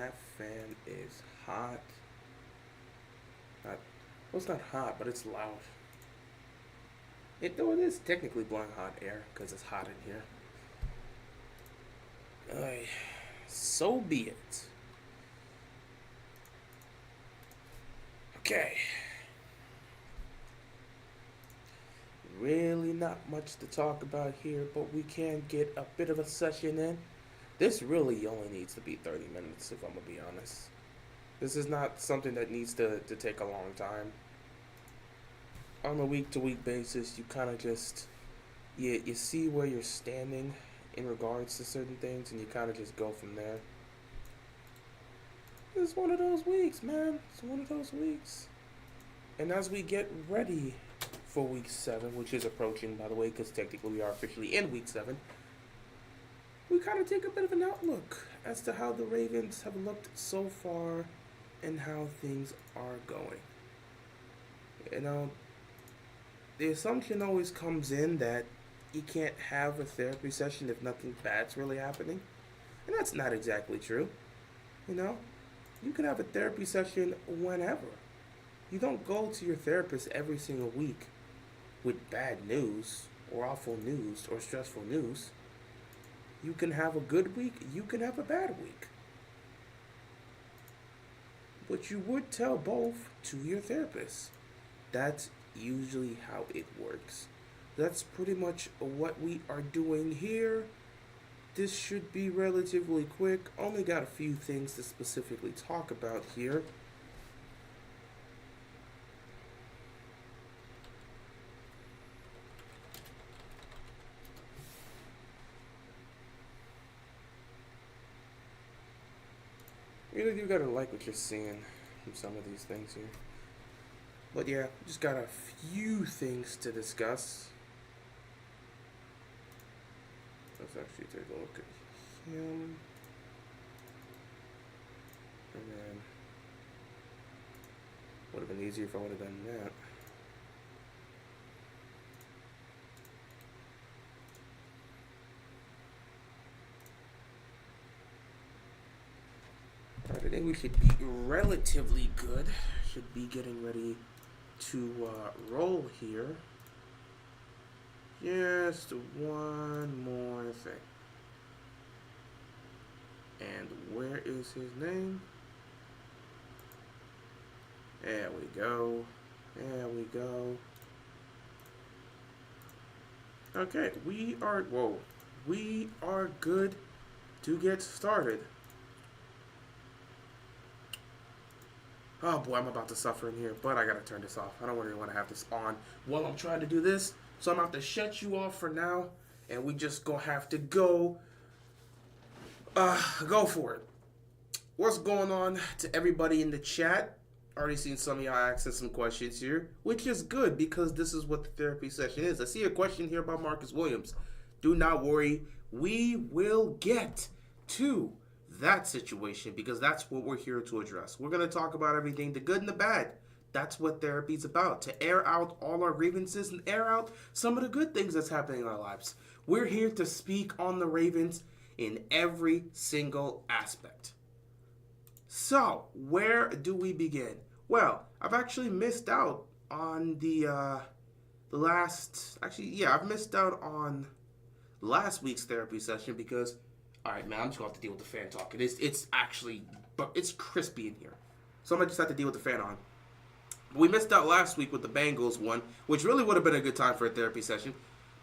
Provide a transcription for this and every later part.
that fan is hot. Not, well, it's not hot, but it's loud. Though it is technically blowing hot air because it's hot in here. So be it. Okay. Really not much to talk about here, but we can get a bit of a session in. This really only needs to be 30 minutes, if I'm going to be honest. This is not something that needs to take a long time. On a week-to-week basis, you kind of just, you see where you're standing in regards to certain things, and you kind of just go from there. It's one of those weeks, man. It's one of those weeks. And as we get ready for week 7, which is approaching, by the way, because technically we are officially in week 7, we kind of take a bit of an outlook as to how the Ravens have looked so far and how things are going. You know, the assumption always comes in that you can't have a therapy session if nothing bad's really happening. And that's not exactly true. You know, you can have a therapy session whenever. You don't go to your therapist every single week with bad news or awful news or stressful news. You can have a good week, you can have a bad week. But you would tell both to your therapist. That's usually how it works. That's pretty much what we are doing here. This should be relatively quick. Only got a few things to specifically talk about here. Really do gotta like what you're seeing from some of these things here. But yeah, just got a few things to discuss. Let's actually take a look at him. And then would have been easier if I would have done that. Alright, I think we should be relatively good. Should be getting ready to roll here. Just one more thing. And where is his name? There we go. There we go. Okay, we are good to get started. Oh boy, I'm about to suffer in here, but I gotta turn this off. I don't really want to have this on while I'm trying to do this. So I'm about to shut you off for now, and we just gonna have to go for it. What's going on to everybody in the chat? Already seen some of y'all asking some questions here, which is good because this is what the therapy session is. I see a question here about Marcus Williams. Do not worry, we will get to that situation because that's what we're here to address. We're going to talk about everything, the good and the bad. That's what therapy's about, to air out all our grievances and air out some of the good things that's happening in our lives. We're here to speak on the Ravens in every single aspect. So, where do we begin? Well, I've actually missed out on I've missed out on last week's therapy session because, all right, man, I'm just going to have to deal with the fan talking. It's crispy in here. So I'm going to just have to deal with the fan on. We missed out last week with the Bengals one, which really would have been a good time for a therapy session.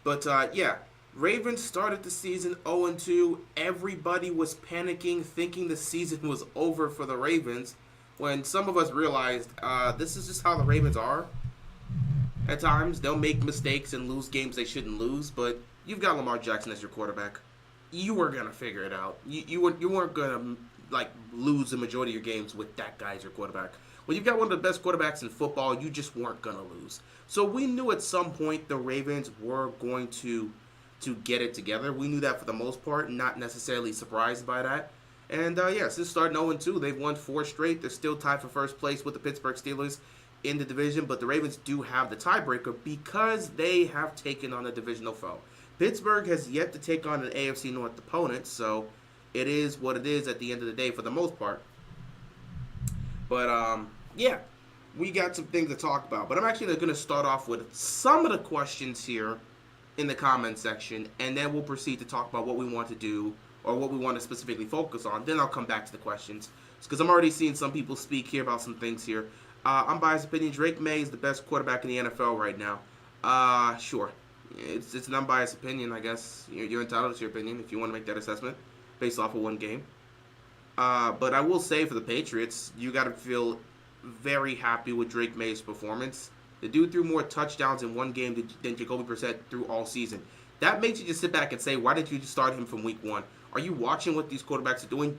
But, yeah, Ravens started the season 0-2. Everybody was panicking, thinking the season was over for the Ravens, when some of us realized this is just how the Ravens are. At times, they'll make mistakes and lose games they shouldn't lose, but you've got Lamar Jackson as your quarterback. You were going to figure it out. You weren't going to lose the majority of your games with that guy as your quarterback. When you've got one of the best quarterbacks in football, you just weren't going to lose. So we knew at some point the Ravens were going to get it together. We knew that for the most part, not necessarily surprised by that. And, since starting 0-2, they've won 4 straight. They're still tied for first place with the Pittsburgh Steelers in the division, but the Ravens do have the tiebreaker because they have taken on a divisional foe. Pittsburgh has yet to take on an AFC North opponent, so it is what it is at the end of the day for the most part. But yeah, we got some things to talk about. But I'm actually going to start off with some of the questions here in the comment section, and then we'll proceed to talk about what we want to do or what we want to specifically focus on. Then I'll come back to the questions because I'm already seeing some people speak here about some things here. Unbiased opinion: Drake May is the best quarterback in the NFL right now. Sure. It's an unbiased opinion, I guess. You're entitled to your opinion if you want to make that assessment based off of one game. But I will say for the Patriots, you got to feel very happy with Drake May's performance. The dude threw more touchdowns in one game than Jacoby Brissett threw all season. That makes you just sit back and say, why didn't you just start him from week one? Are you watching what these quarterbacks are doing?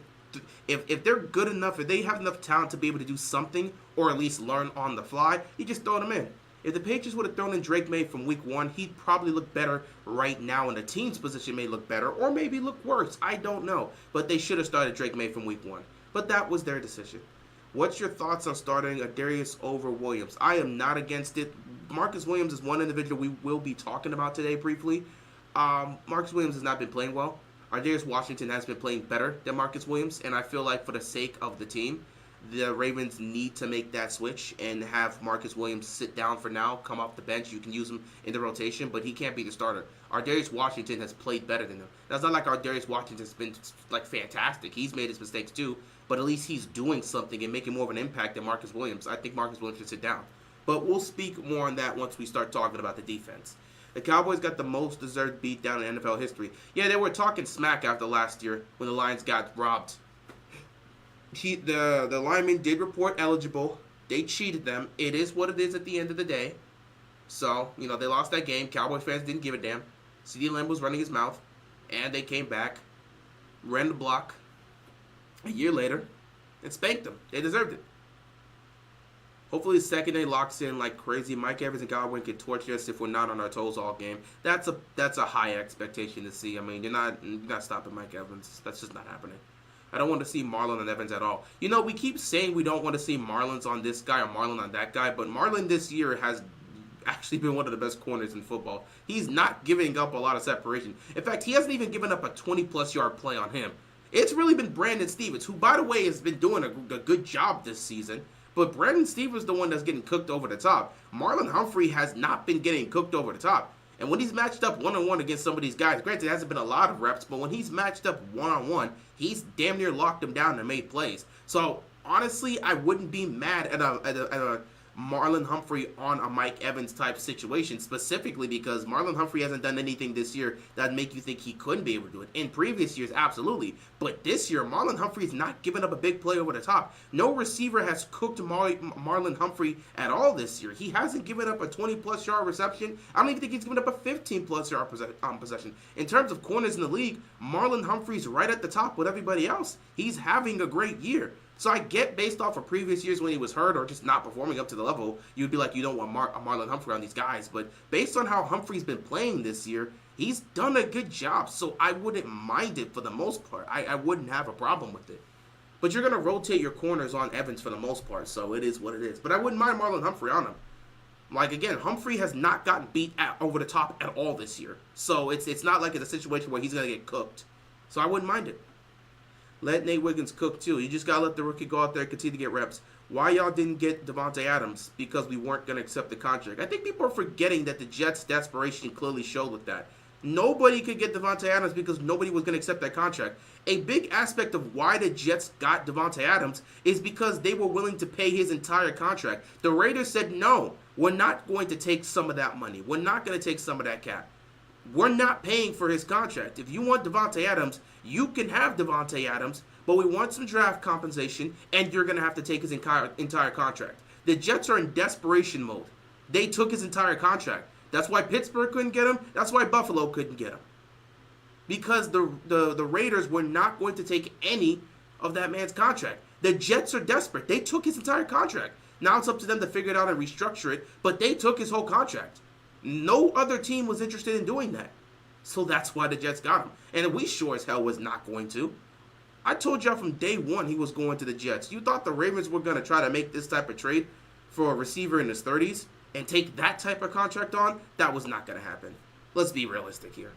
If they're good enough, if they have enough talent to be able to do something or at least learn on the fly, you just throw them in. If the Patriots would have thrown in Drake May from week one, he'd probably look better right now, and the team's position may look better or maybe look worse. I don't know. But they should have started Drake May from week one. But that was their decision. What's your thoughts on starting Adarius over Williams? I am not against it. Marcus Williams is one individual we will be talking about today briefly. Marcus Williams has not been playing well. Adarius Washington has been playing better than Marcus Williams, and I feel like for the sake of the team, the Ravens need to make that switch and have Marcus Williams sit down for now, come off the bench. You can use him in the rotation, but he can't be the starter. Adarius Washington has played better than him. That's not like Adarius Washington's been like fantastic. He's made his mistakes too, but at least he's doing something and making more of an impact than Marcus Williams. I think Marcus Williams should sit down. But we'll speak more on that once we start talking about the defense. The Cowboys got the most deserved beatdown in NFL history. Yeah, they were talking smack after last year when the Lions got robbed. The linemen did report eligible. They cheated them. It is what it is at the end of the day. So, they lost that game. Cowboys fans didn't give a damn. CeeDee Lamb was running his mouth. And they came back, ran the block a year later, and spanked them. They deserved it. Hopefully the secondary locks in like crazy. Mike Evans and Godwin can torture us if we're not on our toes all game. That's a high expectation to see. I mean, you're not stopping Mike Evans. That's just not happening. I don't want to see Marlon and Evans at all. We keep saying we don't want to see Marlons on this guy or Marlon on that guy, but Marlon this year has actually been one of the best corners in football. He's not giving up a lot of separation. In fact, he hasn't even given up a 20-plus yard play on him. It's really been Brandon Stephens, who, by the way, has been doing a good job this season. But Brandon Stephens is the one that's getting cooked over the top. Marlon Humphrey has not been getting cooked over the top. And when he's matched up one-on-one against some of these guys, granted, it hasn't been a lot of reps, but when he's matched up one-on-one, he's damn near locked them down and made plays. So, honestly, I wouldn't be mad at a Marlon Humphrey on a Mike Evans type situation, specifically because Marlon Humphrey hasn't done anything this year that make you think he couldn't be able to do it. In previous years, absolutely. But this year, Marlon Humphrey's not giving up a big play over the top. No receiver has cooked Marlon Humphrey at all this year. He hasn't given up a 20-plus yard reception. I don't even think he's given up a 15-plus yard possession. In terms of corners in the league, Marlon Humphrey's right at the top with everybody else. He's having a great year. So I get based off of previous years when he was hurt or just not performing up to the level, you'd be like, you don't want Marlon Humphrey on these guys. But based on how Humphrey's been playing this year, he's done a good job. So I wouldn't mind it for the most part. I wouldn't have a problem with it. But you're going to rotate your corners on Evans for the most part, so it is what it is. But I wouldn't mind Marlon Humphrey on him. Like, again, Humphrey has not gotten beat over the top at all this year. So it's not like it's a situation where he's going to get cooked. So I wouldn't mind it. Let Nate Wiggins cook, too. You just got to let the rookie go out there and continue to get reps. Why y'all didn't get Davante Adams? Because we weren't going to accept the contract. I think people are forgetting that the Jets' desperation clearly showed with that. Nobody could get Davante Adams because nobody was going to accept that contract. A big aspect of why the Jets got Davante Adams is because they were willing to pay his entire contract. The Raiders said, no, we're not going to take some of that money. We're not going to take some of that cap. We're not paying for his contract. If you want Davante Adams, you can have Davante Adams, but we want some draft compensation, and you're going to have to take his entire contract. The Jets are in desperation mode. They took his entire contract. That's why Pittsburgh couldn't get him. That's why Buffalo couldn't get him. Because the Raiders were not going to take any of that man's contract. The Jets are desperate. They took his entire contract. Now it's up to them to figure it out and restructure it, but they took his whole contract. No other team was interested in doing that. So that's why the Jets got him. And we sure as hell was not going to. I told y'all from day one he was going to the Jets. You thought the Ravens were going to try to make this type of trade for a receiver in his 30s and take that type of contract on? That was not going to happen. Let's be realistic here.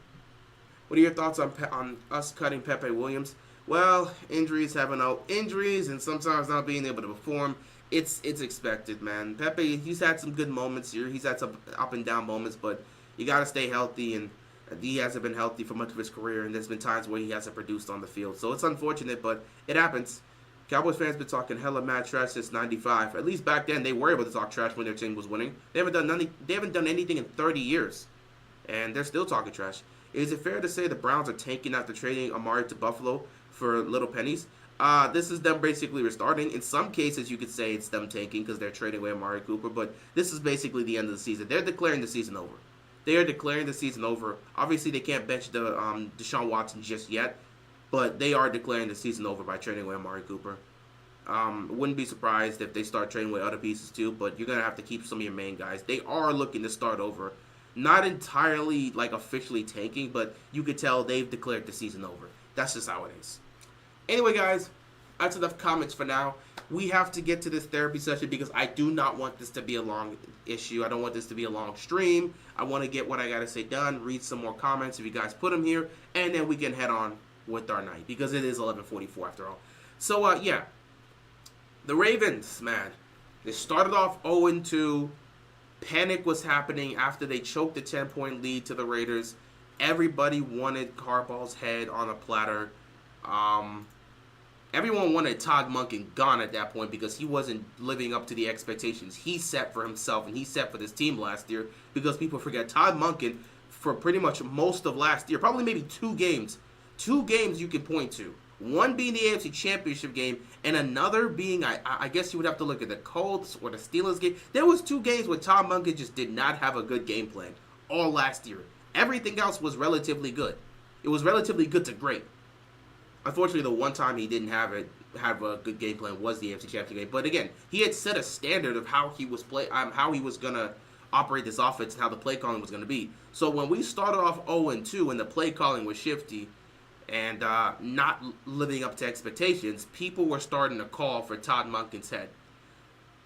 What are your thoughts on us cutting Pepe Williams? Well, injuries having out injuries and sometimes not being able to perform. it's expected, man. Pepe, he's had some good moments here. He's had some up and down moments, but you got to stay healthy, and he hasn't been healthy for much of his career, and there's been times where he hasn't produced on the field. So it's unfortunate, but it happens. Cowboys fans been talking hella mad trash since '95. At least back then, they were able to talk trash when their team was winning. They haven't done anything in 30 years, and they're still talking trash. Is it fair to say the Browns are tanking after trading Amari to Buffalo for little pennies? This is them basically restarting. In some cases, you could say it's them tanking because they're trading away Amari Cooper, but this is basically the end of the season. They're declaring the season over. They are declaring the season over. Obviously, they can't bench the Deshaun Watson just yet, but they are declaring the season over by trading away Amari Cooper. Wouldn't be surprised if they start trading away other pieces too, but you're going to have to keep some of your main guys. They are looking to start over. Not entirely, like, officially tanking, but you could tell they've declared the season over. That's just how it is. Anyway, guys, that's enough comments for now. We have to get to this therapy session because I do not want this to be a long issue. I don't want this to be a long stream. I want to get what I got to say done, read some more comments if you guys put them here, and then we can head on with our night because it is 11:44 after all. So, yeah. The Ravens, man, they started off 0-2. Panic was happening after they choked the 10-point lead to the Raiders. Everybody wanted Harbaugh's head on a platter. Everyone wanted Todd Monken gone at that point because he wasn't living up to the expectations he set for himself and he set for this team last year. Because people forget Todd Monken for pretty much most of last year, probably maybe two games you can point to. One being the AFC Championship game, and another being, I guess you would have to look at the Colts or the Steelers game. There was two games where Todd Monken just did not have a good game plan all last year. Everything else was relatively good. It was relatively good to great. Unfortunately, the one time he didn't have a good game plan was the AFC Championship game. But again, he had set a standard of how he was gonna operate this offense and how the play calling was gonna be. So when we started off 0-2 and the play calling was shifty and not living up to expectations, people were starting to call for Todd Monken's head.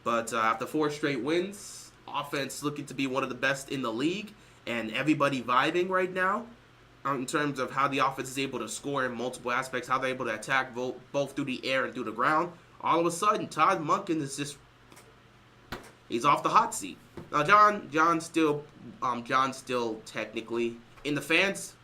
But after 4 straight wins, offense looking to be one of the best in the league, and everybody vibing right now in terms of how the offense is able to score in multiple aspects, how they're able to attack both through the air and through the ground. All of a sudden, Todd Monken is just, he's off the hot seat. Now, John's still technically in the fans'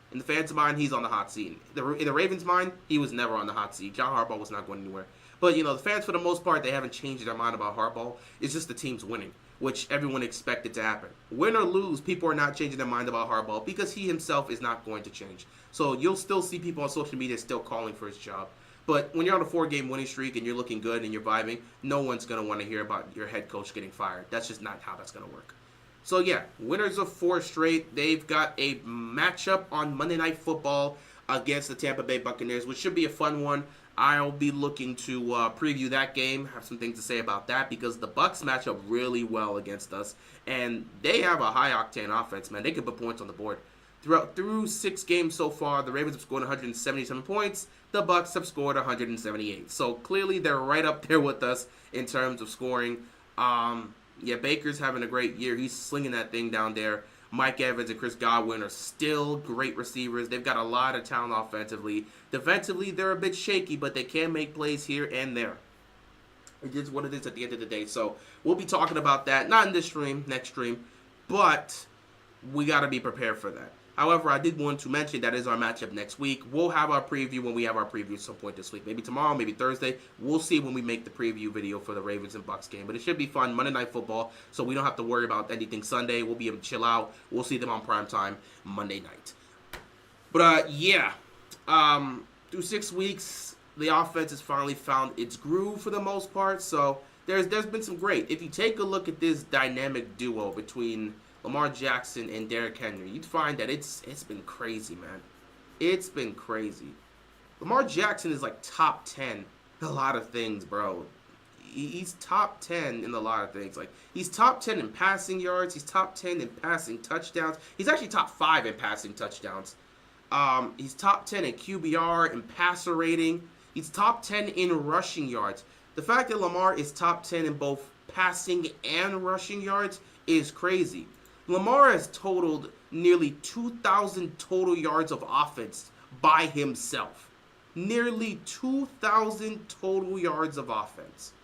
mind, he's on the hot seat. In the Ravens' mind, he was never on the hot seat. John Harbaugh was not going anywhere. But the fans, for the most part, they haven't changed their mind about Harbaugh. It's just the team's winning, which everyone expected to happen. Win or lose, people are not changing their mind about Harbaugh because he himself is not going to change. So you'll still see people on social media still calling for his job. But when you're on a 4-game winning streak and you're looking good and you're vibing, no one's going to want to hear about your head coach getting fired. That's just not how that's going to work. So yeah, winners of 4 straight. They've got a matchup on Monday Night Football against the Tampa Bay Buccaneers, which should be a fun one. I'll be looking to preview that game, have some things to say about that, because the Bucs match up really well against us, and they have a high-octane offense, man. They can put points on the board. Through 6 games so far, the Ravens have scored 177 points. The Bucs have scored 178. So clearly they're right up there with us in terms of scoring. Yeah, Baker's having a great year. He's slinging that thing down there. Mike Evans and Chris Godwin are still great receivers. They've got a lot of talent offensively. Defensively, they're a bit shaky, but they can make plays here and there. It is what it is at the end of the day. So we'll be talking about that, not in this stream, next stream, but we got to be prepared for that. However, I did want to mention that is our matchup next week. We'll have our preview when we have our preview at some point this week. Maybe tomorrow, maybe Thursday. We'll see when we make the preview video for the Ravens and Bucs game. But it should be fun. Monday Night Football, so we don't have to worry about anything Sunday. We'll be able to chill out. We'll see them on primetime Monday night. But, yeah. Through 6 weeks, the offense has finally found its groove for the most part. So there's been some great. If you take a look at this dynamic duo between Lamar Jackson and Derrick Henry, you'd find that it's been crazy, man. It's been crazy. Lamar Jackson is like top 10 in a lot of things, bro. He's top 10 in a lot of things. Like, he's top 10 in passing yards. He's top 10 in passing touchdowns. He's actually top 5 in passing touchdowns. He's top 10 in QBR and passer rating. He's top 10 in rushing yards. The fact that Lamar is top 10 in both passing and rushing yards is crazy. Lamar has totaled nearly 2,000 total yards of offense by himself. Nearly 2,000 total yards of offense.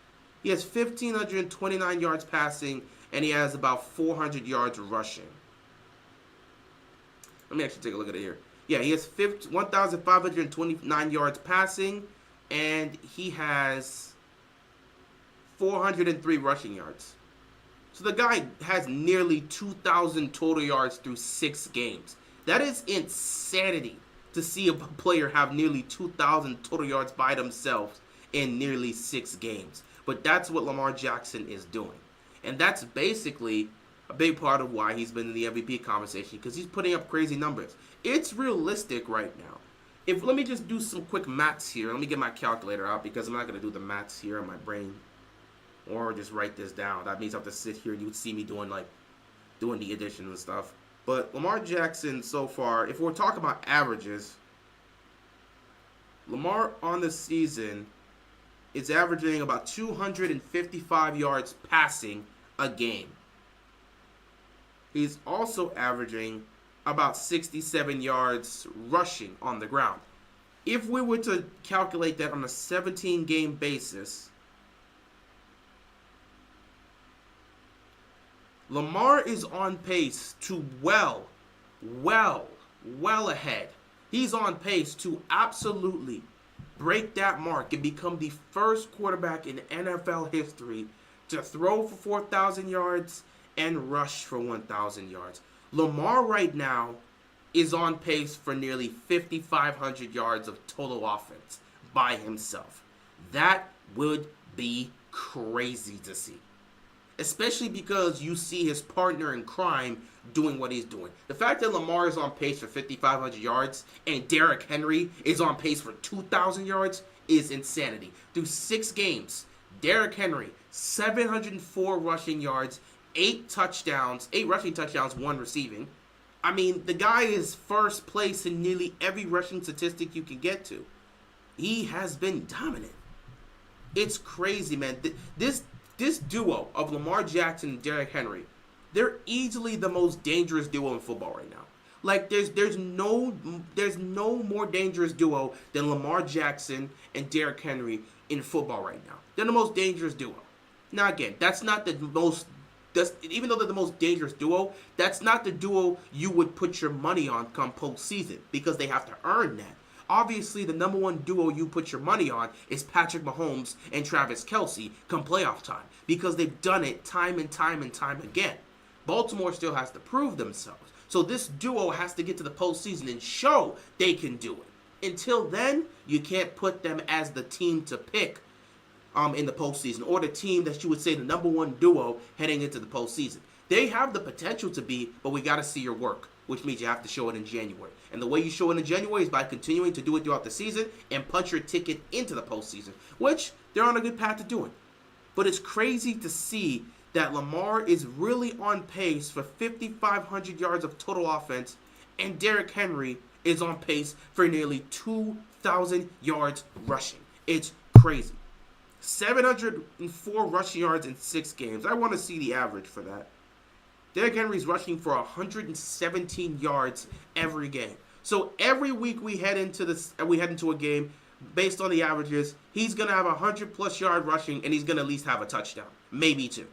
He has 1,529 yards passing, and he has about 400 yards rushing. Let me actually take a look at it here. Yeah, he has 1,529 yards passing, and he has 403 rushing yards. So the guy has nearly 2,000 total yards through 6 games. That is insanity to see a player have nearly 2,000 total yards by themselves in nearly 6 games. But that's what Lamar Jackson is doing. And that's basically a big part of why he's been in the MVP conversation, because he's putting up crazy numbers. It's realistic right now. Let me just do some quick maths here. Let me get my calculator out, because I'm not going to do the maths here in my brain. Or just write this down. That means I have to sit here and you would see me doing the addition and stuff. But Lamar Jackson so far, if we're talking about averages, Lamar on the season is averaging about 255 yards passing a game. He's also averaging about 67 yards rushing on the ground. If we were to calculate that on a 17-game basis, Lamar is on pace to well ahead. He's on pace to absolutely break that mark and become the first quarterback in NFL history to throw for 4,000 yards and rush for 1,000 yards. Lamar right now is on pace for nearly 5,500 yards of total offense by himself. That would be crazy to see. Especially because you see his partner in crime doing what he's doing. The fact that Lamar is on pace for 5,500 yards and Derrick Henry is on pace for 2,000 yards is insanity. Through 6 games, Derrick Henry, 704 rushing yards, 8 rushing touchdowns, 1 receiving. I mean, the guy is first place in nearly every rushing statistic you can get to. He has been dominant. It's crazy, man. This duo of Lamar Jackson and Derrick Henry, they're easily the most dangerous duo in football right now. Like there's no more dangerous duo than Lamar Jackson and Derrick Henry in football right now. They're the most dangerous duo. Now again, even though they're the most dangerous duo, that's not the duo you would put your money on come postseason, because they have to earn that. Obviously, the number one duo you put your money on is Patrick Mahomes and Travis Kelce come playoff time, because they've done it time and time and time again. Baltimore still has to prove themselves. So this duo has to get to the postseason and show they can do it. Until then, you can't put them as the team to pick in the postseason, or the team that you would say the number one duo heading into the postseason. They have the potential to be, but we got to see your work, which means you have to show it in January. And the way you show it in January is by continuing to do it throughout the season and punch your ticket into the postseason, which they're on a good path to doing. But it's crazy to see that Lamar is really on pace for 5,500 yards of total offense, and Derrick Henry is on pace for nearly 2,000 yards rushing. It's crazy. 704 rushing yards in 6 games. I want to see the average for that. Derrick Henry's rushing for 117 yards every game. So every week we head into a game based on the averages, he's going to have 100+ yard rushing, and he's going to at least have a touchdown, maybe 2.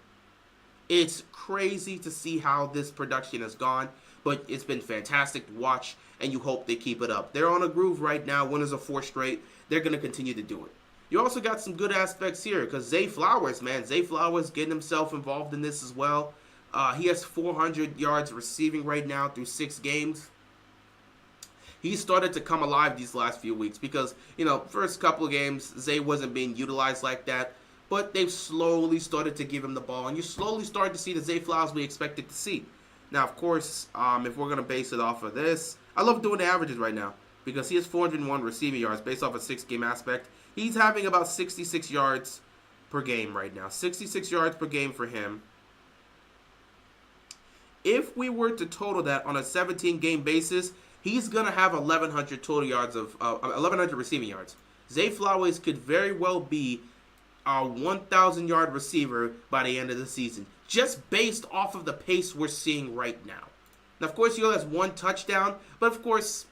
It's crazy to see how this production has gone, but it's been fantastic to watch, and you hope they keep it up. They're on a groove right now, winners of 4 straight. They're going to continue to do it. You also got some good aspects here, because Zay Flowers, getting himself involved in this as well. He has 400 yards receiving right now through 6 games. He started to come alive these last few weeks because, first couple of games, Zay wasn't being utilized like that. But they've slowly started to give him the ball, and you slowly start to see the Zay Flowers we expected to see. Now, of course, if we're going to base it off of this, I love doing the averages right now because he has 401 receiving yards based off a 6-game aspect. He's having about 66 yards per game right now. 66 yards per game for him. If we were to total that on a 17-game basis, he's going to have 1,100 total yards of 1,100 receiving yards. Zay Flowers could very well be a 1,000-yard receiver by the end of the season, just based off of the pace we're seeing right now. Now, of course, he only has 1 touchdown, but of course,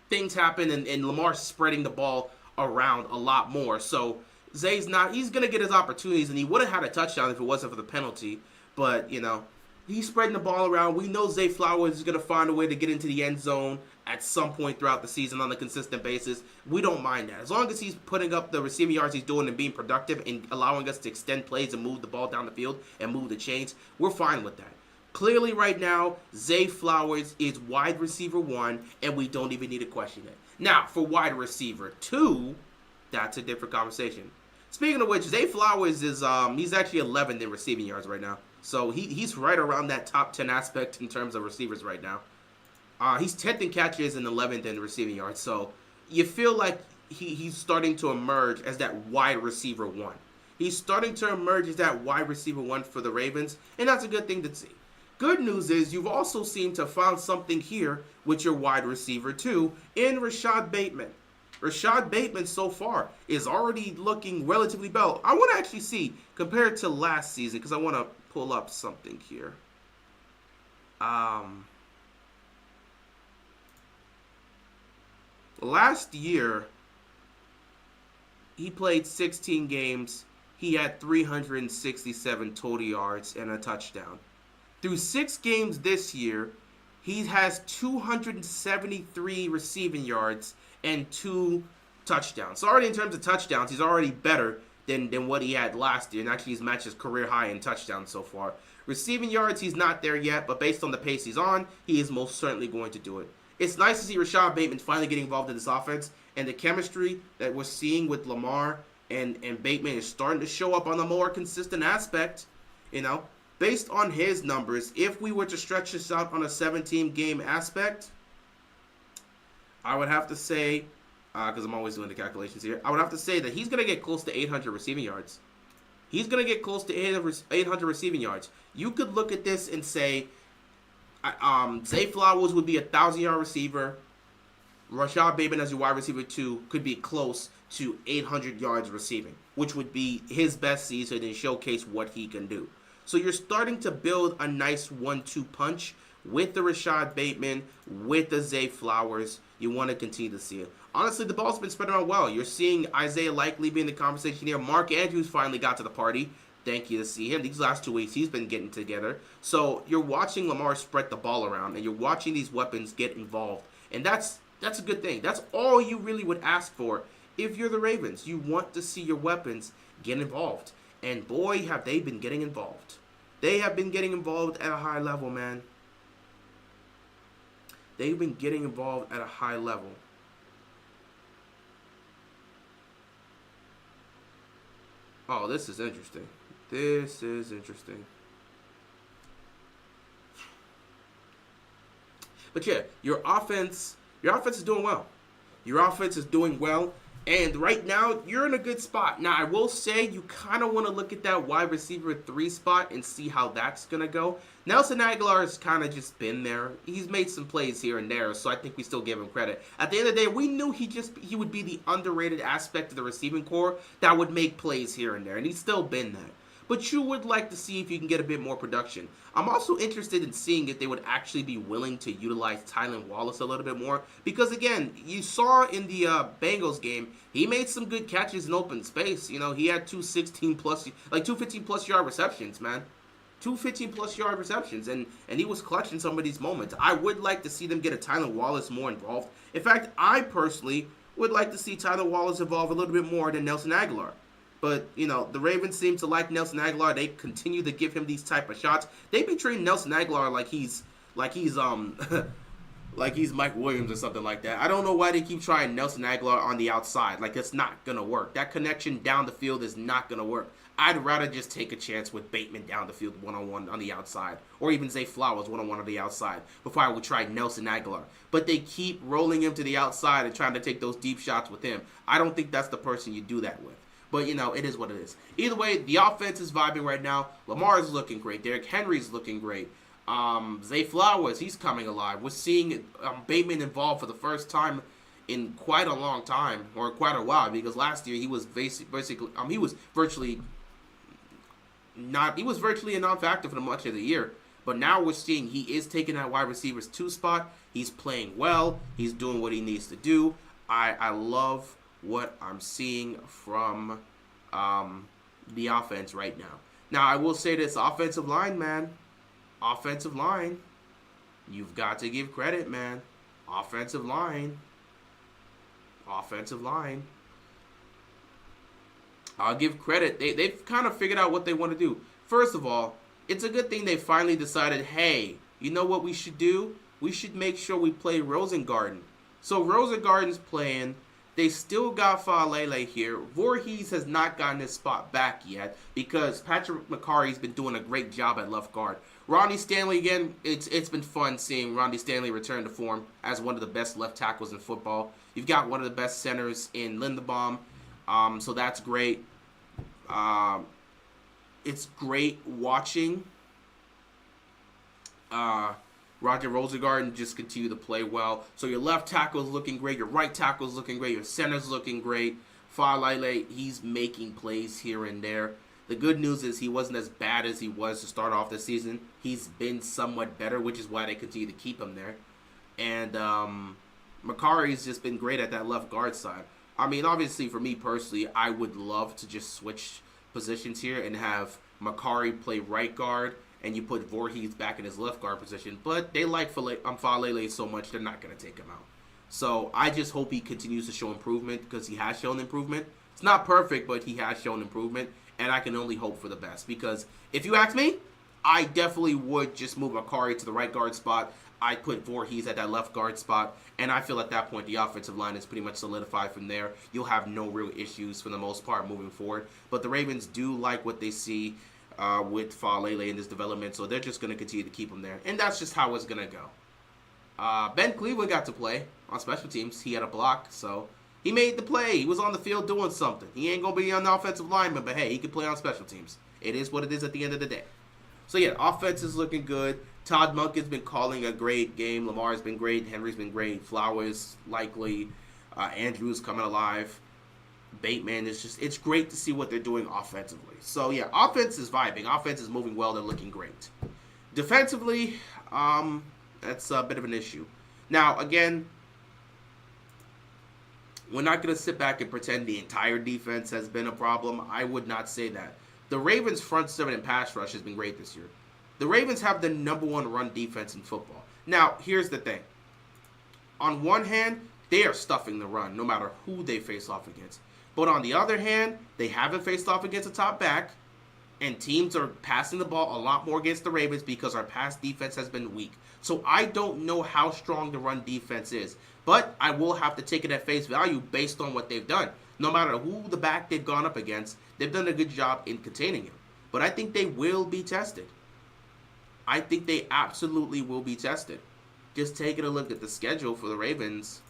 things happen, and Lamar's spreading the ball around a lot more. So Zay's not. He's gonna get his opportunities, and he would have had a touchdown if it wasn't for the penalty. But he's spreading the ball around. We know Zay Flowers is gonna find a way to get into the end zone at some point throughout the season on a consistent basis. We don't mind that as long as he's putting up the receiving yards he's doing and being productive and allowing us to extend plays and move the ball down the field and move the chains. We're fine with that. Clearly, right now, Zay Flowers is wide receiver 1, and we don't even need to question it. Now, for wide receiver 2, that's a different conversation. Speaking of which, Zay Flowers is he's actually 11th in receiving yards right now. So he's right around that top 10 aspect in terms of receivers right now. He's 10th in catches and 11th in receiving yards. So you feel like he's starting to emerge as that wide receiver 1. He's starting to emerge as that wide receiver 1 for the Ravens, and that's a good thing to see. Good news is you've also seemed to have found something here with your wide receiver 2 in Rashad Bateman. Rashad Bateman so far is already looking relatively well. I want to actually see, compared to last season, because I want to pull up something here. Last year, he played 16 games. He had 367 total yards and a touchdown. Through 6 games this year, he has 273 receiving yards and 2 touchdowns. So already in terms of touchdowns, he's already better than what he had last year. And actually, he's matched his career high in touchdowns so far. Receiving yards, he's not there yet, but based on the pace he's on, he is most certainly going to do it. It's nice to see Rashad Bateman finally getting involved in this offense, and the chemistry that we're seeing with Lamar and Bateman is starting to show up on a more consistent aspect. Based on his numbers, if we were to stretch this out on a 17 game aspect, I would have to say, because I'm always doing the calculations here, I would have to say that he's going to get close to 800 receiving yards. He's going to get close to 800 receiving yards. You could look at this and say, Zay Flowers would be a 1,000-yard receiver. Rashad Bateman as your wide receiver 2 could be close to 800 yards receiving, which would be his best season and showcase what he can do. So you're starting to build a nice 1-2 punch with the Rashad Bateman, with the Zay Flowers. You want to continue to see it. Honestly, the ball's been spread around well. You're seeing Isaiah Likely be in the conversation here. Mark Andrews finally got to the party. Thank you to see him. These last 2 weeks, he's been getting together. So you're watching Lamar spread the ball around, and you're watching these weapons get involved. And that's a good thing. That's all you really would ask for if you're the Ravens. You want to see your weapons get involved. And boy, have they been getting involved. They have been getting involved at a high level, man. They've been getting involved at a high level. Oh, this is interesting. This is interesting. But yeah, your offense is doing well. Your offense is doing well. And right now, you're in a good spot. Now, I will say you kind of want to look at that wide receiver 3 spot and see how that's going to go. Nelson Aguilar has kind of just been there. He's made some plays here and there, so I think we still give him credit. At the end of the day, we knew he would be the underrated aspect of the receiving core that would make plays here and there, and he's still been that. But you would like to see if you can get a bit more production. I'm also interested in seeing if they would actually be willing to utilize Tylan Wallace a little bit more. Because, again, you saw in the Bengals game, he made some good catches in open space. He had 215-plus yard receptions, man. 215-plus yard receptions, and he was clutch in some of these moments. I would like to see them get a Tylan Wallace more involved. In fact, I personally would like to see Tylan Wallace involved a little bit more than Nelson Aguilar. But, the Ravens seem to like Nelson Aguilar. They continue to give him these type of shots. They be treating Nelson Aguilar like he's like he's Mike Williams or something like that. I don't know why they keep trying Nelson Aguilar on the outside. Like, it's not going to work. That connection down the field is not going to work. I'd rather just take a chance with Bateman down the field one-on-one on the outside, or even Zay Flowers one-on-one on the outside, before I would try Nelson Aguilar. But they keep rolling him to the outside and trying to take those deep shots with him. I don't think that's the person you do that with. But, it is what it is. Either way, the offense is vibing right now. Lamar is looking great. Derrick Henry's looking great. Zay Flowers, he's coming alive. We're seeing Bateman involved for the first time in quite a long time, or quite a while, because last year he was basically he was virtually a non-factor for much of the year. But now we're seeing he is taking that wide receivers 2 spot. He's playing well. He's doing what he needs to do. I love what I'm seeing from the offense right now. Now, I will say this: offensive line, man, offensive line. You've got to give credit, man. Offensive line. Offensive line. I'll give credit. They've kind of figured out what they want to do. First of all, it's a good thing they finally decided, hey, you know what we should do? We should make sure we play Rosengarten. So Rosengarten's playing. They still got Faalele here. Voorhees has not gotten his spot back yet because Patrick McCarry's been doing a great job at left guard. Ronnie Stanley, again, it's been fun seeing Ronnie Stanley return to form as one of the best left tackles in football. You've got one of the best centers in Linderbaum, so that's great. It's great watching Roger Rosengarten just continue to play well. So your left tackle is looking great. Your right tackle is looking great. Your center's looking great. Faalele, he's making plays here and there. The good news is he wasn't as bad as he was to start off the season. He's been somewhat better, which is why they continue to keep him there. And Macari's just been great at that left guard side. I mean, obviously, for me personally, I would love to just switch positions here and have Macari play right guard and you put Voorhees back in his left guard position. But they like Faalele so much, they're not going to take him out. So I just hope he continues to show improvement because he has shown improvement. It's not perfect, but he has shown improvement. And I can only hope for the best. Because if you ask me, I definitely would just move Macari to the right guard spot. I'd put Voorhees at that left guard spot. And I feel at that point the offensive line is pretty much solidified from there. You'll have no real issues for the most part moving forward. But the Ravens do like what they see with Faalele in this development, so they're just going to continue to keep him there. And that's just how it's going to go. Ben Cleveland got to play on special teams. He had a block, so he made the play. He was on the field doing something. He ain't going to be on the offensive lineman, but hey, he can play on special teams. It is what it is at the end of the day. So yeah, offense is looking good. Todd Monken's been calling a great game. Lamar's been great. Henry's been great. Flowers likely. Andrews coming alive. Bateman is just, it's great to see what they're doing offensively. So yeah, offense is vibing. Offense is moving well. They're looking great. Defensively, that's a bit of an issue. Now, again, we're not going to sit back and pretend the entire defense has been a problem. I would not say that. The Ravens' front seven and pass rush has been great this year. The Ravens have the #1 run defense in football. Now, here's the thing. On one hand, they are stuffing the run no matter who they face off against. But on the other hand, they haven't faced off against a top back, and teams are passing the ball a lot more against the Ravens because our pass defense has been weak. So I don't know how strong the run defense is, but I will have to take it at face value based on what they've done. No matter who the back they've gone up against, they've done a good job in containing him. But I think they will be tested. I think they absolutely will be tested. Just taking a look at the schedule for the Ravens,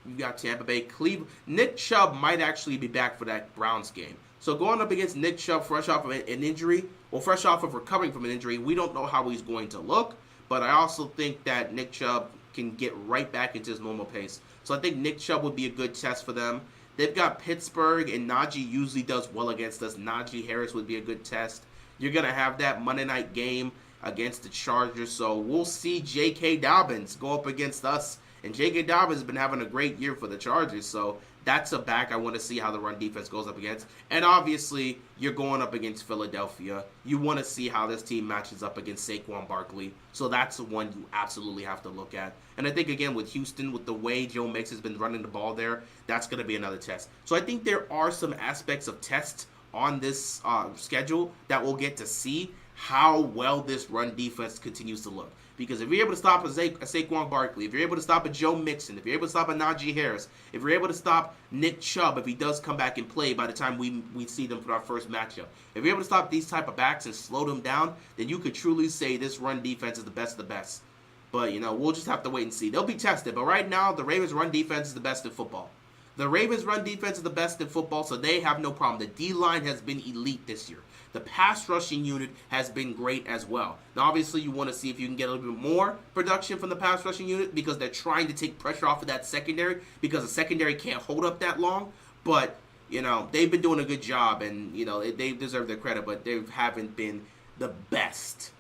you got Tampa Bay, Cleveland. Nick Chubb might actually be back for that Browns game. So going up against Nick Chubb fresh off of an injury, or fresh off of recovering from an injury, we don't know how he's going to look. But I also think that Nick Chubb can get right back into his normal pace. So I think Nick Chubb would be a good test for them. They've got Pittsburgh, and Najee usually does well against us. Najee Harris would be a good test. You're going to have that Monday night game against the Chargers. So we'll see J.K. Dobbins go up against us. And J.K. Dobbins has been having a great year for the Chargers. So that's a back I want to see how the run defense goes up against. And obviously, you're going up against Philadelphia. You want to see how this team matches up against Saquon Barkley. So that's the one you absolutely have to look at. And I think, again, with Houston, with the way Joe Mix has been running the ball there, that's going to be another test. So I think there are some aspects of tests on this schedule that we'll get to see how well this run defense continues to look. Because if you're able to stop a Saquon Barkley, if you're able to stop a Joe Mixon, if you're able to stop a Najee Harris, if you're able to stop Nick Chubb, if he does come back and play by the time we see them for our first matchup, if you're able to stop these type of backs and slow them down, then you could truly say this run defense is the best of the best. But, we'll just have to wait and see. They'll be tested. But right now, the Ravens' run defense is the best in football. The Ravens' run defense is the best in football, so they have no problem. The D-line has been elite this year. The pass rushing unit has been great as well. Now, obviously, you want to see if you can get a little bit more production from the pass rushing unit because they're trying to take pressure off of that secondary because the secondary can't hold up that long. But, they've been doing a good job, and, they deserve their credit, but they haven't been the best.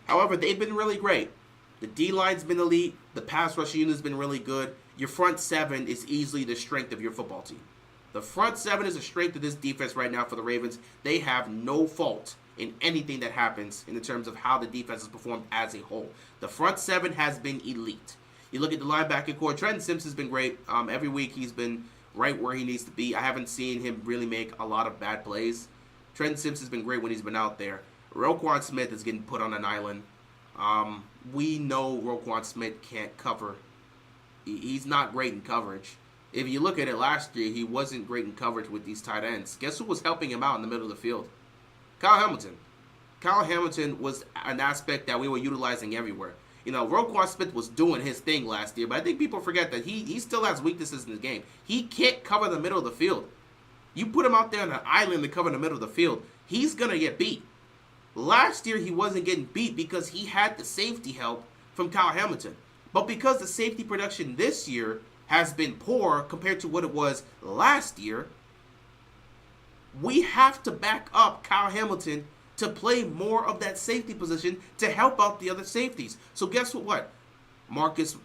However, they've been really great. The D-line's been elite. The pass rush unit has been really good. Your front seven is easily the strength of your football team. The front seven is the strength of this defense right now for the Ravens. They have no fault in anything that happens in terms of how the defense has performed as a whole. The front seven has been elite. You look at the linebacker core. Trenton Simpson's been great. Every week he's been right where he needs to be. I haven't seen him really make a lot of bad plays. Trenton Simpson's been great when he's been out there. Roquan Smith is getting put on an island. We know Roquan Smith can't cover. He's not great in coverage. If you look at it last year, he wasn't great in coverage with these tight ends. Guess who was helping him out in the middle of the field? Kyle Hamilton. Kyle Hamilton was an aspect that we were utilizing everywhere. You know, Roquan Smith was doing his thing last year, but I think people forget that he still has weaknesses in the game. He can't cover the middle of the field. You put him out there on an island to cover the middle of the field, he's going to get beat. Last year, he wasn't getting beat because he had the safety help from Kyle Hamilton. But because the safety production this year has been poor compared to what it was last year, we have to back up Kyle Hamilton to play more of that safety position to help out the other safeties. So guess what? Marcus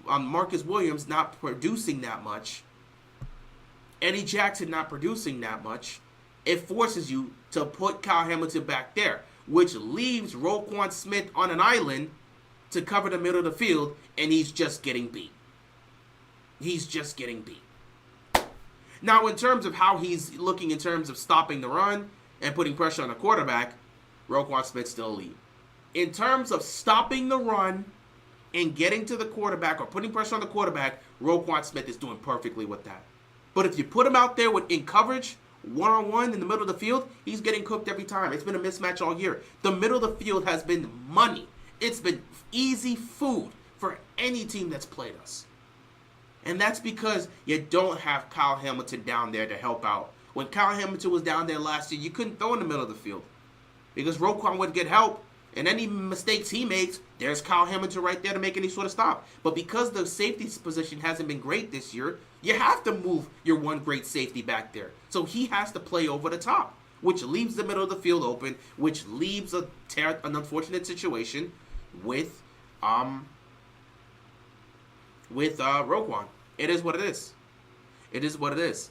Williams not producing that much. Eddie Jackson not producing that much. It forces you to put Kyle Hamilton back there, which leaves Roquan Smith on an island to cover the middle of the field, and he's just getting beat. He's just getting beat. Now, in terms of how he's looking in terms of stopping the run and putting pressure on the quarterback, Roquan Smith's still elite. In terms of stopping the run and getting to the quarterback or putting pressure on the quarterback, Roquan Smith is doing perfectly with that. But if you put him out there in coverage, one-on-one in the middle of the field, he's getting cooked every time. It's been a mismatch all year. The middle of the field has been money. It's been easy food for any team that's played us. And that's because you don't have Kyle Hamilton down there to help out. When Kyle Hamilton was down there last year, you couldn't throw in the middle of the field because Roquan would get help. And any mistakes he makes, there's Kyle Hamilton right there to make any sort of stop. But because the safety position hasn't been great this year, you have to move your one great safety back there. So he has to play over the top, which leaves the middle of the field open, which leaves an unfortunate situation with Roquan. It is what it is. It is what it is.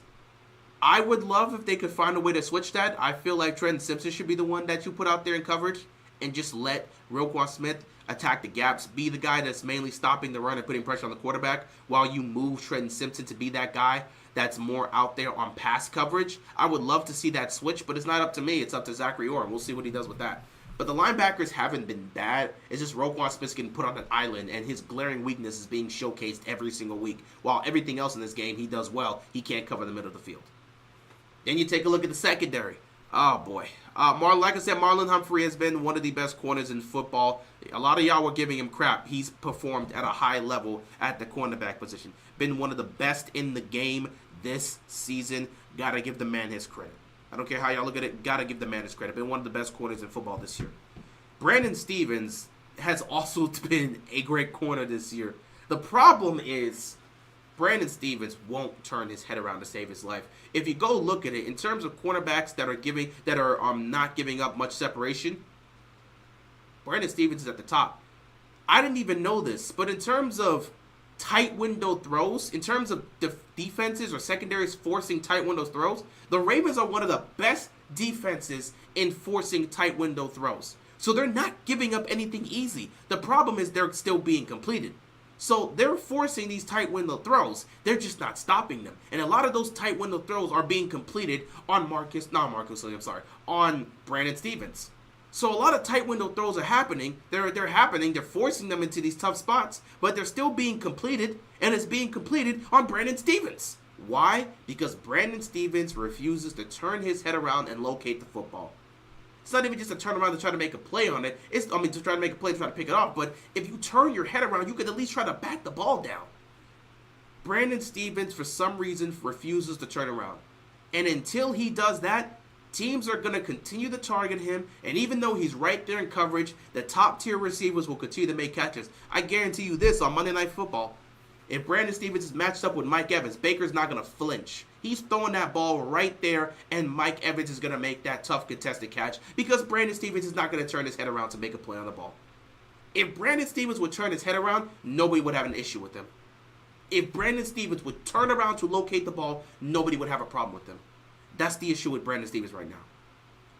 I would love if they could find a way to switch that. I feel like Trenton Simpson should be the one that you put out there in coverage and just let Roquan Smith attack the gaps, be the guy that's mainly stopping the run and putting pressure on the quarterback while you move Trenton Simpson to be that guy that's more out there on pass coverage. I would love to see that switch, but it's not up to me. It's up to Zachary Orr. We'll see what he does with that. But the linebackers haven't been bad. It's just Roquan Smith getting put on an island, and his glaring weakness is being showcased every single week. While everything else in this game he does well, he can't cover the middle of the field. Then you take a look at the secondary. Oh, boy. Like I said, Marlon Humphrey has been one of the best corners in football. A lot of y'all were giving him crap. He's performed at a high level at the cornerback position. Been one of the best in the game this season. Gotta give the man his credit. I don't care how y'all look at it. Gotta give the man his credit. Been one of the best corners in football this year. Brandon Stephens has also been a great corner this year. The problem is Brandon Stephens won't turn his head around to save his life. If you go look at it, in terms of cornerbacks that are not giving up much separation, Brandon Stephens is at the top. I didn't even know this, but in terms of tight window throws, in terms of defenses or secondaries forcing tight window throws, the Ravens are one of the best defenses in forcing tight window throws. So they're not giving up anything easy. The problem is they're still being completed. So they're forcing these tight window throws. They're just not stopping them. And a lot of those tight window throws are being completed on on Brandon Stephens. So a lot of tight window throws are happening. They're happening. They're forcing them into these tough spots, but they're still being completed, and it's being completed on Brandon Stephens. Why? Because Brandon Stephens refuses to turn his head around and locate the football. It's not even just to turn around to try to make a play on it. To try to make a play to try to pick it off. But if you turn your head around, you can at least try to bat the ball down. Brandon Stephens, for some reason, refuses to turn around. And until he does that, teams are going to continue to target him. And even though he's right there in coverage, the top-tier receivers will continue to make catches. I guarantee you this on Monday Night Football. If Brandon Stephens is matched up with Mike Evans, Baker's not going to flinch. He's throwing that ball right there, and Mike Evans is going to make that tough contested catch because Brandon Stephens is not going to turn his head around to make a play on the ball. If Brandon Stephens would turn his head around, nobody would have an issue with him. If Brandon Stephens would turn around to locate the ball, nobody would have a problem with him. That's the issue with Brandon Stephens right now.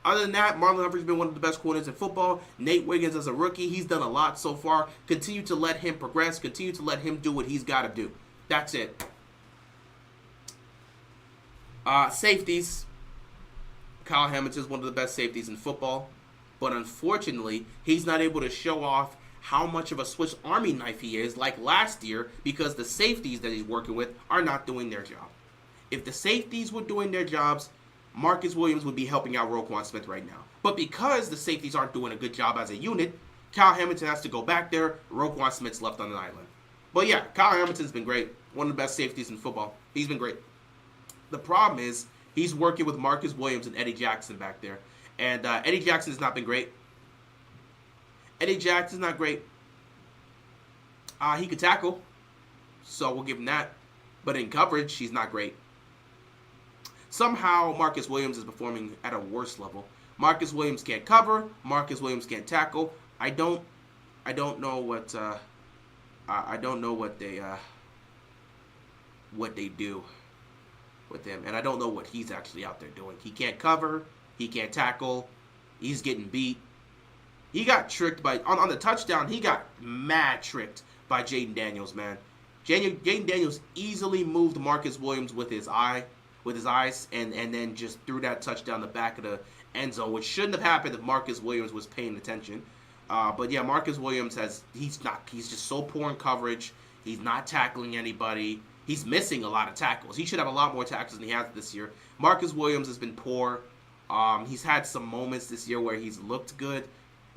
Other than that, Marlon Humphrey's been one of the best corners in football. Nate Wiggins as a rookie, he's done a lot so far. Continue to let him progress. Continue to let him do what he's got to do. That's it. Safeties. Kyle Hamilton is one of the best safeties in football. But unfortunately, he's not able to show off how much of a Swiss Army knife he is like last year because the safeties that he's working with are not doing their job. If the safeties were doing their jobs, Marcus Williams would be helping out Roquan Smith right now. But because the safeties aren't doing a good job as a unit, Kyle Hamilton has to go back there. Roquan Smith's left on an island. But yeah, Kyle Hamilton's been great. One of the best safeties in football. He's been great. The problem is he's working with Marcus Williams and Eddie Jackson back there. And Eddie Jackson has not been great. Eddie Jackson's not great. He could tackle, so we'll give him that. But in coverage, he's not great. Somehow, Marcus Williams is performing at a worse level. Marcus Williams can't cover. Marcus Williams can't tackle. I don't know what they do with him, and I don't know what he's actually out there doing. He can't cover. He can't tackle. He's getting beat. He got tricked by on the touchdown. He got mad tricked by Jaden Daniels, man. Jaden Daniels easily moved Marcus Williams with his eyes, and then just threw that touchdown the back of the end zone, which shouldn't have happened if Marcus Williams was paying attention. But yeah, Marcus Williams he's just so poor in coverage. He's not tackling anybody. He's missing a lot of tackles. He should have a lot more tackles than he has this year. Marcus Williams has been poor. He's had some moments this year where he's looked good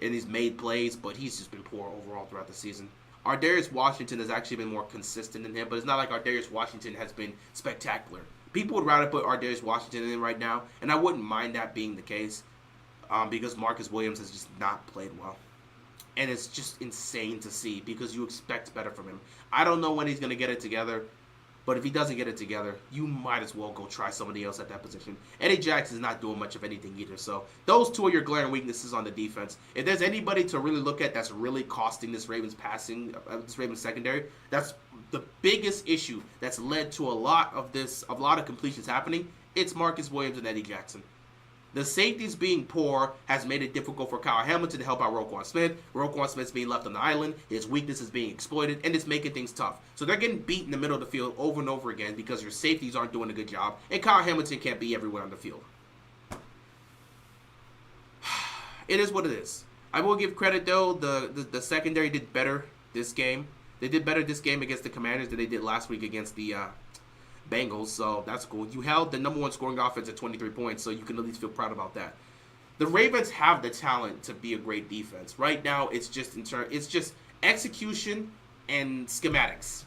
and he's made plays, but he's just been poor overall throughout the season. Ardarius Washington has actually been more consistent than him, but it's not like Ardarius Washington has been spectacular. People would rather put Ardarius Washington in right now, and I wouldn't mind that being the case because Marcus Williams has just not played well. And it's just insane to see because you expect better from him. I don't know when he's going to get it together, but if he doesn't get it together, you might as well go try somebody else at that position. Eddie Jackson's not doing much of anything either. So those two are your glaring weaknesses on the defense. If there's anybody to really look at that's really costing this Ravens secondary, that's the biggest issue that's led to a lot of completions happening. It's Marcus Williams and Eddie Jackson. The safeties being poor has made it difficult for Kyle Hamilton to help out Roquan Smith. Roquan Smith's being left on the island. His weakness is being exploited, and it's making things tough. So they're getting beat in the middle of the field over and over again because your safeties aren't doing a good job, and Kyle Hamilton can't be everywhere on the field. It is what it is. I will give credit, though. The secondary did better this game. They did better this game against the Commanders than they did last week against the Bengals, so that's cool. You held the number one scoring offense at 23 points, so you can at least feel proud about that. The Ravens have the talent to be a great defense. Right now, it's just execution and schematics.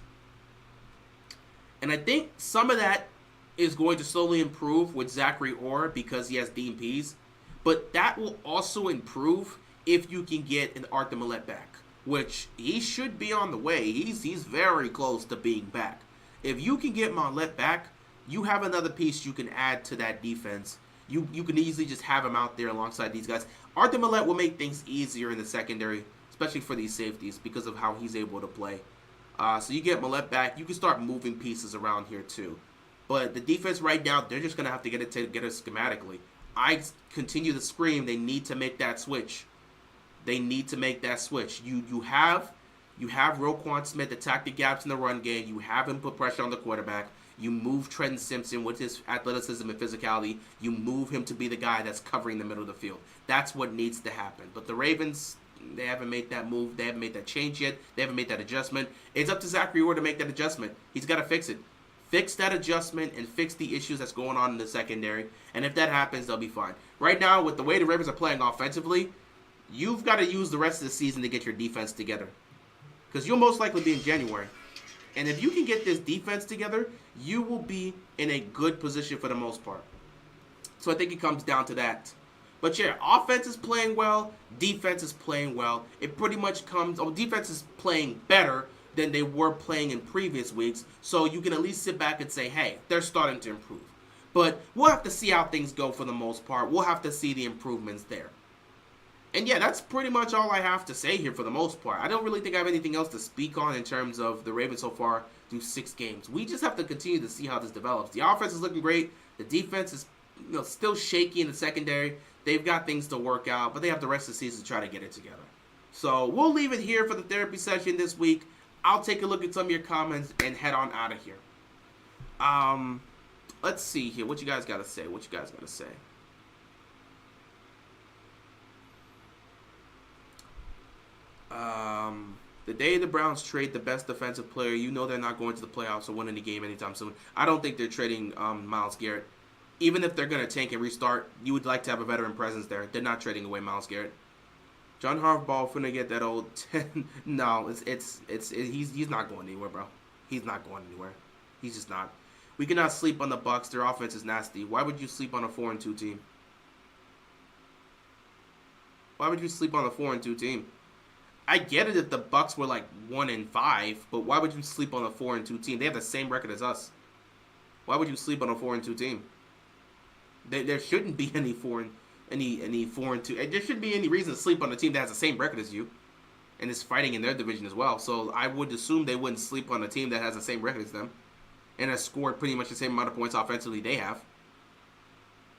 And I think some of that is going to slowly improve with Zachary Orr because he has DMPs, but that will also improve if you can get an Arthur Millette back, which he should be on the way. He's very close to being back. If you can get Millette back, you have another piece you can add to that defense. You can easily just have him out there alongside these guys. Arthur Millette will make things easier in the secondary, especially for these safeties, because of how he's able to play. So you get Millette back, you can start moving pieces around here too. But the defense right now, they're just going to have to get it together schematically. I continue to scream they need to make that switch. They need to make that switch. You have Roquan Smith attack the gaps in the run game. You have him put pressure on the quarterback. You move Trenton Simpson with his athleticism and physicality. You move him to be the guy that's covering the middle of the field. That's what needs to happen. But the Ravens, they haven't made that move. They haven't made that change yet. They haven't made that adjustment. It's up to Zachary Orr to make that adjustment. He's got to fix it. Fix that adjustment and fix the issues that's going on in the secondary. And if that happens, they'll be fine. Right now, with the way the Ravens are playing offensively, you've got to use the rest of the season to get your defense together. Because you'll most likely be in January. And if you can get this defense together, you will be in a good position for the most part. So I think it comes down to that. But yeah, offense is playing well. Defense is playing well. It pretty much defense is playing better than they were playing in previous weeks. So you can at least sit back and say, hey, they're starting to improve. But we'll have to see how things go for the most part. We'll have to see the improvements there. And yeah, that's pretty much all I have to say here for the most part. I don't really think I have anything else to speak on in terms of the Ravens so far through 6 games. We just have to continue to see how this develops. The offense is looking great. The defense is still shaky in the secondary. They've got things to work out, but they have the rest of the season to try to get it together. So we'll leave it here for the therapy session this week. I'll take a look at some of your comments and head on out of here. Let's see here. What you guys got to say? The day the Browns trade the best defensive player, you know they're not going to the playoffs or win any game anytime soon. I don't think they're trading Myles Garrett. Even if they're going to tank and restart, you would like to have a veteran presence there. They're not trading away Myles Garrett. John Harbaugh finna get that old 10. No, he's not going anywhere, bro. He's not going anywhere. He's just not. We cannot sleep on the Bucs. Their offense is nasty. Why would you sleep on a 4-2 team? Why would you sleep on a 4-2 team? I get it if the Bucs were like 1-5, but why would you sleep on a 4-2 team? They have the same record as us. Why would you sleep on a 4-2 team? There shouldn't be any 4-2. There shouldn't be any reason to sleep on a team that has the same record as you, and is fighting in their division as well. So I would assume they wouldn't sleep on a team that has the same record as them, and has scored pretty much the same amount of points offensively they have.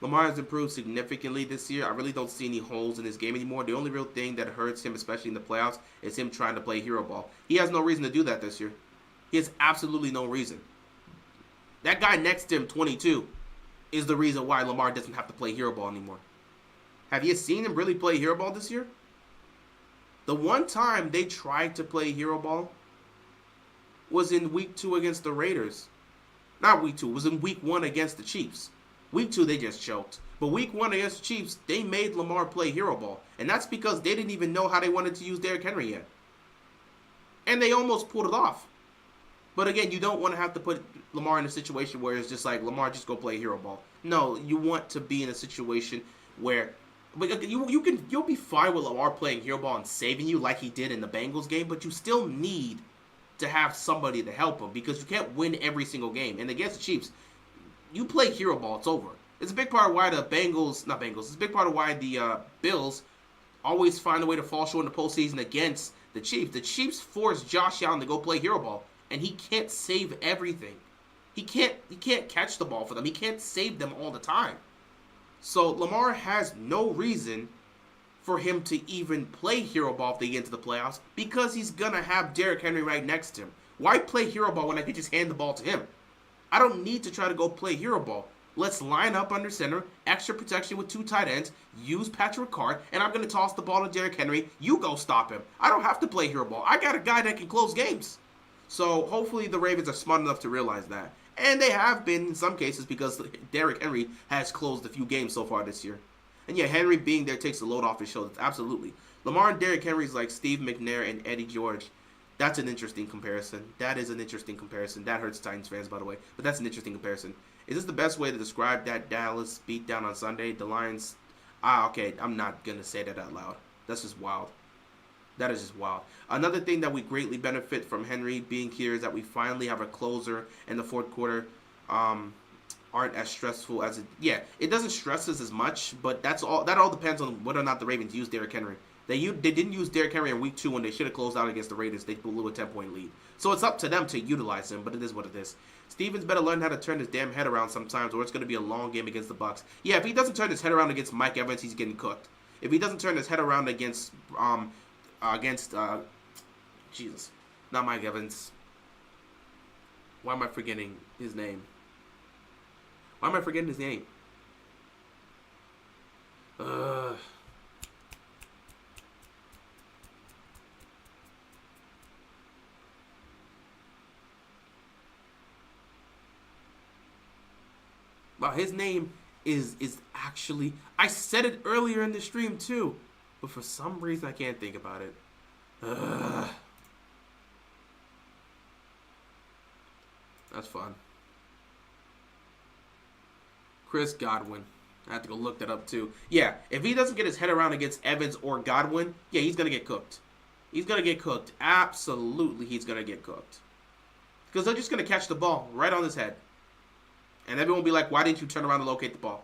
Lamar has improved significantly this year. I really don't see any holes in his game anymore. The only real thing that hurts him, especially in the playoffs, is him trying to play hero ball. He has no reason to do that this year. He has absolutely no reason. That guy next to him, 22, is the reason why Lamar doesn't have to play hero ball anymore. Have you seen him really play hero ball this year? The one time they tried to play hero ball was in week 2 against the Raiders. Not week 2, it was in week 1 against the Chiefs. Week 2, they just choked. But week 1 against the Chiefs, they made Lamar play hero ball. And that's because they didn't even know how they wanted to use Derrick Henry yet. And they almost pulled it off. But again, you don't want to have to put Lamar in a situation where it's just like, Lamar, just go play hero ball. No, you want to be in a situation where you'll be fine with Lamar playing hero ball and saving you like he did in the Bengals game, but you still need to have somebody to help him because you can't win every single game. And against the Chiefs, you play hero ball, it's over. It's a big part of why the it's a big part of why the Bills always find a way to fall short in the postseason against the Chiefs. The Chiefs forced Josh Allen to go play hero ball, and he can't save everything. He can't catch the ball for them. He can't save them all the time. So Lamar has no reason for him to even play hero ball if they get into the playoffs because he's going to have Derrick Henry right next to him. Why play hero ball when I could just hand the ball to him? I don't need to try to go play hero ball. Let's line up under center, extra protection with 2 tight ends, use Patrick Ricard, and I'm going to toss the ball to Derrick Henry. You go stop him. I don't have to play hero ball. I got a guy that can close games. So hopefully the Ravens are smart enough to realize that. And they have been in some cases because Derrick Henry has closed a few games so far this year. And yeah, Henry being there takes the load off his shoulders. Absolutely. Lamar and Derrick Henry is like Steve McNair and Eddie George. That's an interesting comparison. That is an interesting comparison. That hurts Titans fans, by the way. But that's an interesting comparison. Is this the best way to describe that Dallas beatdown on Sunday? The Lions... okay, I'm not going to say that out loud. That's just wild. That is just wild. Another thing that we greatly benefit from Henry being here is that we finally have a closer in the fourth quarter. Aren't as stressful as it... Yeah, it doesn't stress us as much, but that all depends on whether or not the Ravens use Derrick Henry. They didn't use Derrick Henry in week 2 when they should have closed out against the Raiders. They blew a 10-point lead. So it's up to them to utilize him, but it is what it is. Stevens better learn how to turn his damn head around sometimes, or it's going to be a long game against the Bucs. Yeah, if he doesn't turn his head around against Mike Evans, he's getting cooked. If he doesn't turn his head around against Jesus, not Mike Evans. Why am I forgetting his name? Wow, his name is actually... I said it earlier in the stream too, but for some reason I can't think about it. That's fun. Chris Godwin. I have to go look that up too. Yeah, if he doesn't get his head around against Evans or Godwin, yeah, he's going to get cooked. He's going to get cooked. Absolutely, he's going to get cooked. Because they're just going to catch the ball right on his head. And everyone will be like, why didn't you turn around and locate the ball?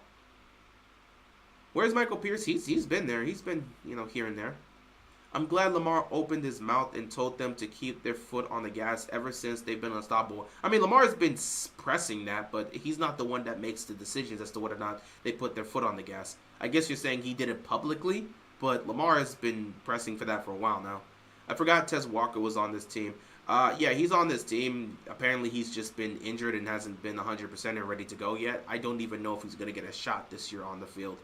Where's Michael Pierce? He's been there. He's been, here and there. I'm glad Lamar opened his mouth and told them to keep their foot on the gas ever since they've been unstoppable. I mean, Lamar's been pressing that, but he's not the one that makes the decisions as to whether or not they put their foot on the gas. I guess you're saying he did it publicly, but Lamar has been pressing for that for a while now. I forgot Tez Walker was on this team. Yeah, he's on this team. Apparently, he's just been injured and hasn't been 100% and ready to go yet. I don't even know if he's going to get a shot this year on the field.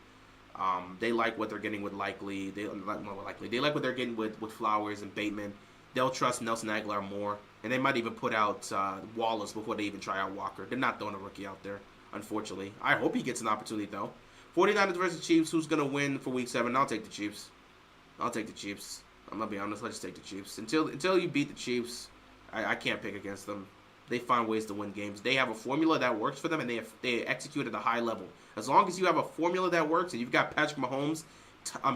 They like what they're getting with Likely. They like what they're getting with Flowers and Bateman. They'll trust Nelson Aguilar more, and they might even put out Wallace before they even try out Walker. They're not throwing a rookie out there, unfortunately. I hope he gets an opportunity, though. 49ers versus Chiefs. Who's going to win for Week 7? I'll take the Chiefs. I'm going to be honest. Let's just take the Chiefs. Until you beat the Chiefs, I can't pick against them. They find ways to win games. They have a formula that works for them, and they execute at a high level. As long as you have a formula that works, and you've got Patrick Mahomes,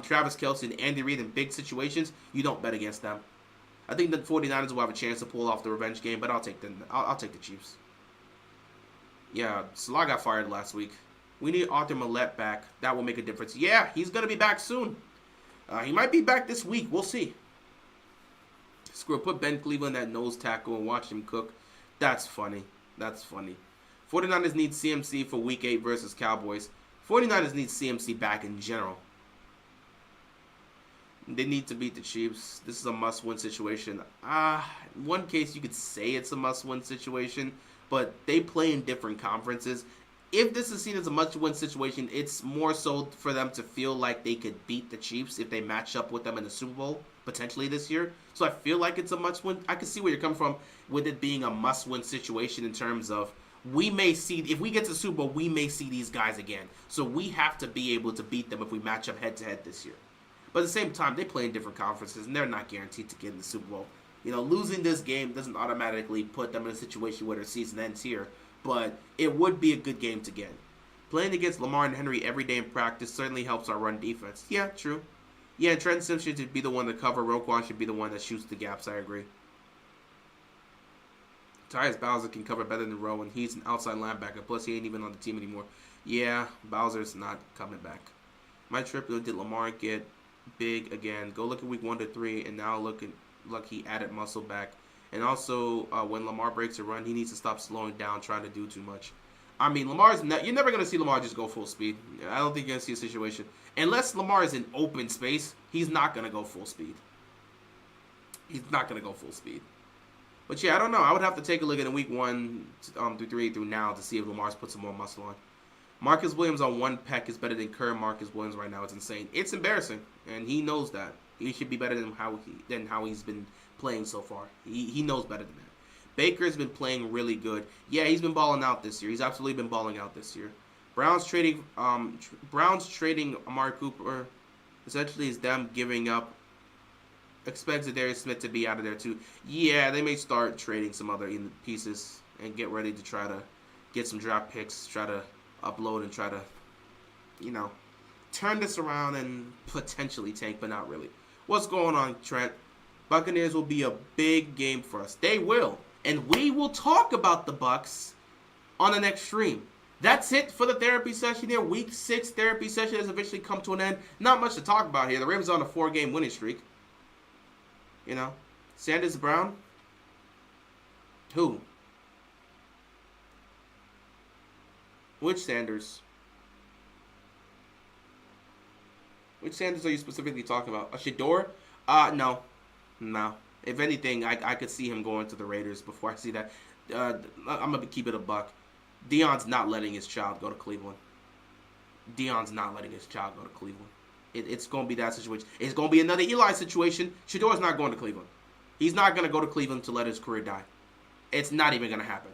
Travis Kelce, and Andy Reid in big situations, you don't bet against them. I think the 49ers will have a chance to pull off the revenge game, but I'll take the Chiefs. Yeah, Salah got fired last week. We need Arthur Millette back. That will make a difference. Yeah, he's going to be back soon. He might be back this week. We'll see. Screw it. Put Ben Cleveland at nose tackle and watch him cook. That's funny. 49ers need CMC for Week 8 versus Cowboys. 49ers need CMC back in general. They need to beat the Chiefs. This is a must-win situation. One case you could say it's a must-win situation, but they play in different conferences. If this is seen as a must-win situation, it's more so for them to feel like they could beat the Chiefs if they match up with them in the Super Bowl, potentially this year. So I feel like it's a must-win. I can see where you're coming from with it being a must-win situation in terms of we may see, if we get to the Super Bowl, we may see these guys again. So we have to be able to beat them if we match up head-to-head this year. But at the same time, they play in different conferences, and they're not guaranteed to get in the Super Bowl. Losing this game doesn't automatically put them in a situation where their season ends here. But it would be a good game to get. Playing against Lamar and Henry every day in practice certainly helps our run defense. Yeah, true. Yeah, Trent Simpson should be the one to cover. Roquan should be the one that shoots the gaps. I agree. Tyus Bowser can cover better than Rowe, and he's an outside linebacker. Plus, he ain't even on the team anymore. Yeah, Bowser's not coming back. My trip, did Lamar get big again? Go look at Week 1 to 3, and now look, he added muscle back. And also, when Lamar breaks a run, he needs to stop slowing down, trying to do too much. I mean, you're never going to see Lamar just go full speed. I don't think you're going to see a situation. Unless Lamar is in open space, he's not going to go full speed. But yeah, I don't know. I would have to take a look at Week 1 through 3 through now to see if Lamar's put some more muscle on. Marcus Williams on one pec is better than current Marcus Williams right now. It's insane. It's embarrassing, and he knows that. He should be better than how he's been playing so far. He knows better than that. Baker's been playing really good. Yeah, he's been balling out this year. He's absolutely been balling out this year. Browns trading Amari Cooper essentially is them giving up. Expect Zadarius Smith to be out of there too. Yeah, they may start trading some other pieces and get ready to try to get some draft picks, try to upload and try to, turn this around and potentially tank, but not really. What's going on, Trent? Buccaneers will be a big game for us. They will. And we will talk about the Bucs on the next stream. That's it for the therapy session here. Week 6 therapy session has officially come to an end. Not much to talk about here. The Ravens are on a 4-game winning streak. Sanders Brown. Who? Which Sanders? Which Sanders are you specifically talking about? A Shador? No. If anything, I could see him going to the Raiders before I see that. I'm going to keep it a buck. Deion's not letting his child go to Cleveland. It's going to be that situation. It's going to be another Eli situation. Shador's not going to Cleveland. He's not going to go to Cleveland to let his career die. It's not even going to happen.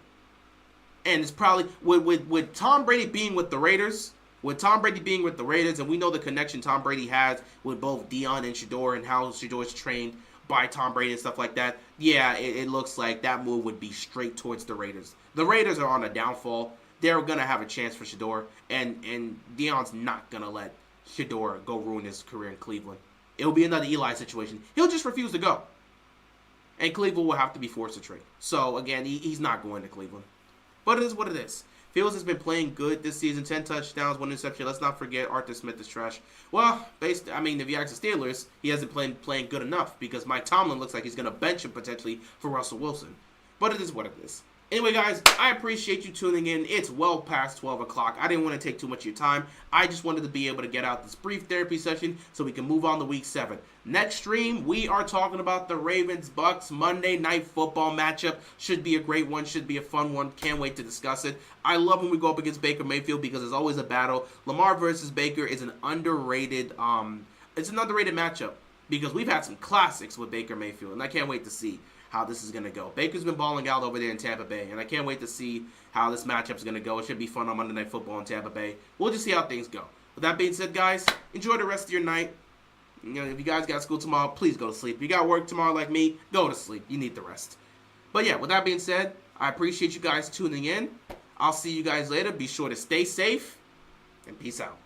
And it's probably, with Tom Brady being with the Raiders, and we know the connection Tom Brady has with both Deion and Shador and how Shador's trained by Tom Brady and stuff like that, yeah, it looks like that move would be straight towards the Raiders. The Raiders are on a downfall. They're going to have a chance for Shador, and Deion's not going to let Shador go ruin his career in Cleveland. It'll be another Eli situation. He'll just refuse to go. And Cleveland will have to be forced to trade. So, again, he's not going to Cleveland. But it is what it is. Fields has been playing good this season. 10 touchdowns, 1 interception. Let's not forget Arthur Smith is trash. Well, if you ask the Steelers, he hasn't playing good enough because Mike Tomlin looks like he's going to bench him potentially for Russell Wilson. But it is what it is. Anyway, guys, I appreciate you tuning in. It's well past 12 o'clock. I didn't want to take too much of your time. I just wanted to be able to get out this brief therapy session so we can move on to Week 7. Next stream, we are talking about the Ravens-Bucks Monday Night Football matchup. Should be a great one. Should be a fun one. Can't wait to discuss it. I love when we go up against Baker Mayfield because it's always a battle. Lamar versus Baker is an underrated matchup because we've had some classics with Baker Mayfield, and I can't wait to see how this is going to go. Baker's been balling out over there in Tampa Bay, and I can't wait to see how this matchup is going to go. It should be fun on Monday Night Football in Tampa Bay. We'll just see how things go. With that being said, guys, enjoy the rest of your night. If you guys got school tomorrow, please go to sleep. If you got work tomorrow like me, go to sleep. You need the rest. But yeah, with that being said, I appreciate you guys tuning in. I'll see you guys later. Be sure to stay safe, and peace out.